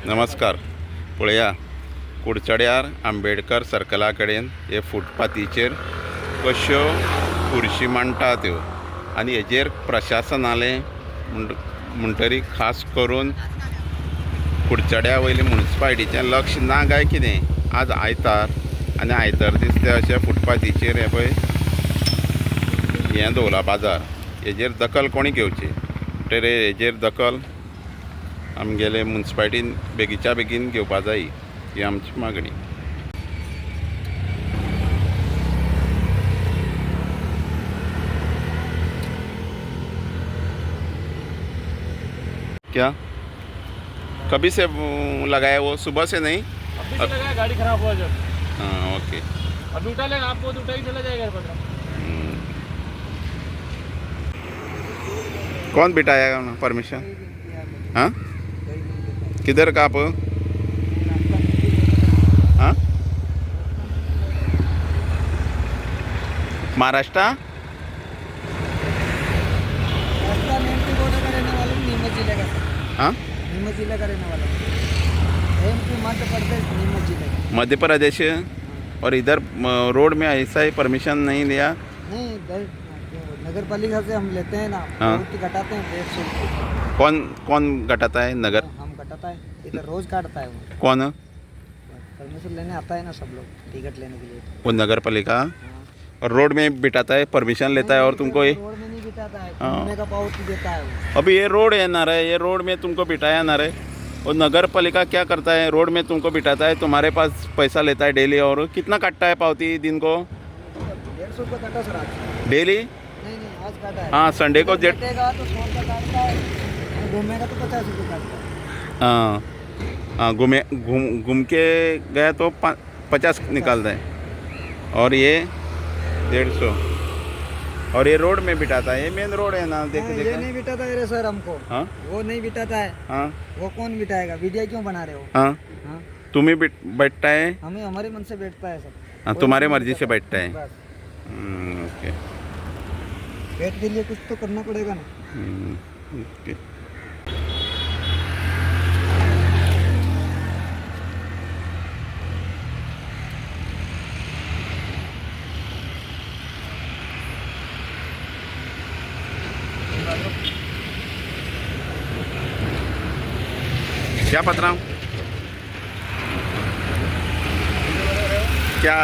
नमस्कार. पळया कुडचड्यार आंबेडकर सर्कला कडेन हे फुटपाथीचेर कश्यो खुर्शी मांडटा त्यो आनी हेजेर प्रशासनालें म्हणटरी खास करून कुडचड्या वयली म्युनिसिपालिटीचें लक्ष ना काय कितें. आज आयतार आनी आयतार दीस ते अशे फुटपाथीचेर हे पळय हें दवरला बाजार. हेजेर दखल कोणी घेवची तर हेजेर दखल आमगेले म्युनिसिपालिटीन बेगीच्या बेगीन घेवपा जाय ही आमची मागणी. क्या कभी से लगाया वो सुबह से नहीं? अभी से लगाया, गाड़ी खराब हुआ जब। हाँ ओके. अभी उठा लेगा आपको, तो उठा ही चला जाएगा पता। कौन बिठाया परमिशन? हाँ किधर का आप? हाँ महाराष्ट्र बॉर्डर का रहने वाला हूँ, नीमच जिले का सर। हाँ नीमच जिले का रहने वाला हूँ। एमपी मध्य प्रदेश नीमच जिले का। मध्य प्रदेश. और इधर रोड में ऐसा ही परमिशन नहीं लिया? नहीं, नगर पालिका से हम लेते हैं ना, हाँ। बहुत घटाते हैं 150। कौन कौन घटाता है? नगर हम घटाता है, इधर रोज काटता है वो। कौन? परमिशन लेने आता है ना सब लोग, टिकट लेने के लिए। वो नगर पालिका. हाँ। और रोड में बिठाता है, परमिशन लेता है और तुमको ये रोड में नहीं बिठाता है, हाँ। घूमने का पावती देता है वो। अभी ये रोड है ना रे, ये रोड में तुमको बिठाया ना रे. और नगर पालिका क्या करता है? रोड में तुमको बिठाता है, तुम्हारे पास पैसा लेता है डेली. और कितना काटता है पावती दिन को? 150 रुपये काटा सर आज। डेली? नहीं, आज काटा है। हाँ संडे को जेट. बैठेगा तो 100 रुपये काटता है, और घूमेगा तो 50 रुपये काटता है। हाँ हाँ घूम के गया तो 50 निकालता है. और ये 150. और ये रोड में बिठाता है, ये मेन रोड है ना. देख हाँ, देख. ये नहीं बिठाता है रे सर हमको। हाँ वो नहीं बिठाता है। हाँ वो कौन बिठाएगा? वीडियो क्यों बना रहे हो? हाँ हाँ, तुम्हें बैठता है. हमें हमारे मन से बैठता है सर। हाँ कोई तुम्हारे नहीं मर्जी से बिठाता। बैठता है. बस ओके. पेट के लिए कुछ तो करना पड़ेगा ना। ओके. क्या पतराम? क्या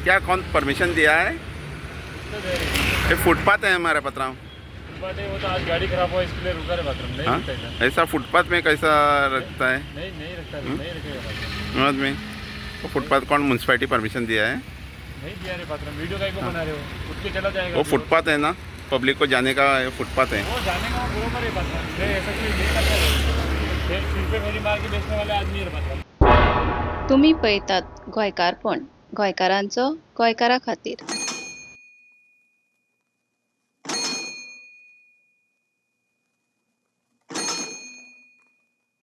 क्या कौन परमिशन दिया है? ये फुटपाथ है हमारा पतराम. वो तो आज गाड़ी खराब हुआ, इसके लिए रुका रे बाथरूम। नहीं हाँ रखता इधर। ऐसा फुटपाथ में कैसा रखता है? नहीं रखता, नहीं रखेगा बाथरूम। समझ में. तो फुटपाथ कौन म्युनिसिपालिटी परमिशन दिया है? नहीं दिया रे बाथरूम। वीडियो का बना रहे हो, उठ के चला जाएगा। वो फुटपाथ है ना, पब्लिक को जाने का फुटपाथ है. वो जाने का बरोबर है बाथरूम। ऐसा कोई नहीं करता है। फिर सिर पे मेरी मार के बेचने वाले आदमी है बाथरूम. तुम्ही पळयतात गोंयकारपण, गोंयकारांचो गोंयकारा खातीर.